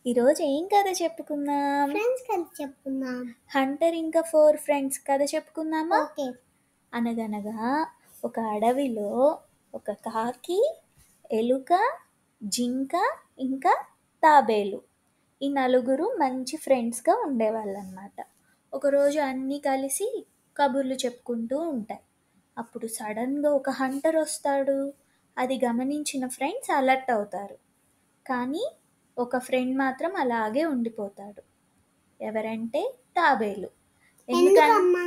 ఈరోజు ఏం కథ చెప్పుకుందాం? ఫ్రెండ్స్ కలిసి చెప్పుకుందాం. హంటర్ ఇంకా 4 ఫ్రెండ్స్ కథ చెప్పుకుందామా? ఓకే. అనగనగా ఒక అడవిలో ఒక కాకి, ఎలుక, జింక ఇంకా తాబేలు ఈ నలుగురు మంచి ఫ్రెండ్స్గా ఉండేవాళ్ళన్నమాట. ఒకరోజు అన్నీ కలిసి కబుర్లు చెప్పుకుంటూ ఉంటాయి. అప్పుడు సడన్గా ఒక హంటర్ వస్తాడు. అది గమనించిన ఫ్రెండ్స్ అలర్ట్ అవుతారు. కానీ ఒక ఫ్రెండ్ మాత్రం అలాగే ఉండిపోతాడు. ఎవరంటే తాబేలు. ఎందుకమ్మా?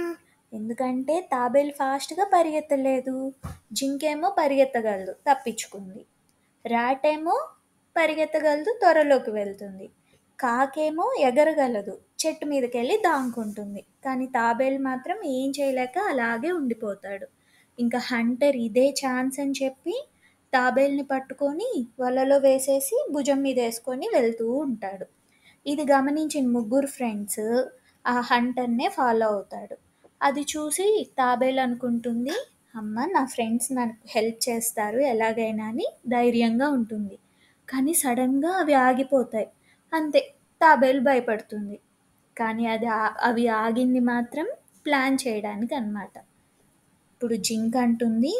ఎందుకంటే తాబేలు ఫాస్ట్గా పరిగెత్తలేదు. జింకేమో పరిగెత్తగలదు, తప్పించుకుంది. ర్యాట్ ఏమో పరిగెత్తగలదు, త్వరలోకి వెళ్తుంది. కాకేమో ఎగరగలదు, చెట్టు మీదకి వెళ్ళి దాంకుంటుంది. కానీ తాబేలు మాత్రం ఏం చేయలేక అలాగే ఉండిపోతాడు. ఇంకా హంటర్ ఇదే ఛాన్స్ అని చెప్పి తాబేల్ని పట్టుకొని వలలో వేసేసి భుజం మీద వేసుకొని వెళ్తూ ఉంటాడు. ఇది గమనించిన ముగ్గురు ఫ్రెండ్స్ ఆ హంటర్నే ఫాలో అవుతాడు. అది చూసి తాబేలు అనుకుంటుంది, అమ్మ నా ఫ్రెండ్స్ నాకు హెల్ప్ చేస్తారు ఎలాగైనా అని ధైర్యంగా ఉంటుంది. కానీ సడన్గా అవి ఆగిపోతాయి. అంతే, తాబేలు భయపడుతుంది. కానీ అవి ఆగింది మాత్రం ప్లాన్ చేయడానికి అన్నమాట. ఇప్పుడు జింక్ అంటుంది,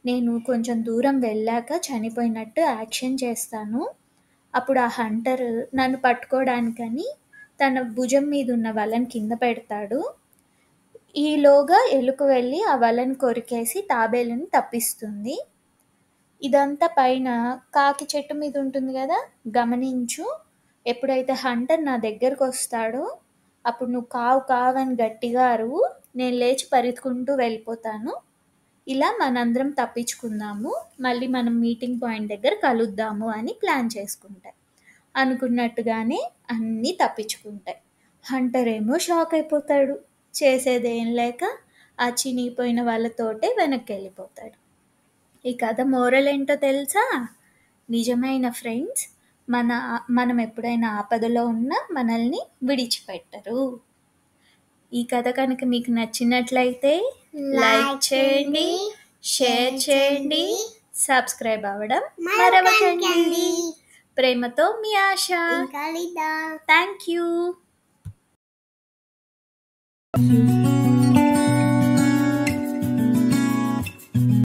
నేను కొంచెం దూరం వెళ్ళాక చనిపోయినట్టు యాక్షన్ చేస్తాను. అప్పుడు ఆ హంటర్ నన్ను పట్టుకోవడానికని తన భుజం మీద ఉన్న వలని కింద పెడతాడు. ఈలోగా ఎలుక వెళ్ళి ఆ వలని కొరికేసి తాబేలుని తప్పిస్తుంది. ఇదంతా పైన కాకి చెట్టు మీద ఉంటుంది కదా, గమనించు. ఎప్పుడైతే హంటర్ నా దగ్గరకు వస్తాడో అప్పుడు నువ్వు కావు కావని గట్టిగా అరువు, నేను లేచి పరిగెత్తుకుంటూ వెళ్ళిపోతాను. ఇలా మనందరం తప్పించుకుందాము, మళ్ళీ మనం మీటింగ్ పాయింట్ దగ్గర కలుద్దాము అని ప్లాన్ చేసుకుంటాయి. అనుకున్నట్టుగానే అన్నీ తప్పించుకుంటాయి. హంటర్ ఏమో షాక్ అయిపోతాడు. చేసేదేం లేక ఆ చినిగిపోయిన వాళ్ళతోటే వెనక్కి వెళ్ళిపోతాడు. ఈ కథ మోరల్ ఏంటో తెలుసా? నిజమైన ఫ్రెండ్స్ మనం ఎప్పుడైనా ఆపదలో ఉన్నా మనల్ని విడిచిపెట్టరు. ఈ కథ కనుక మీకు నచ్చినట్లయితే లైక్ చేయండి, షేర్ చేయండి, సబ్స్క్రైబ్ అవ్వడం మరవకండి. ప్రేమతో మీ ఆశ. ఇంకా లేదా? Thank you.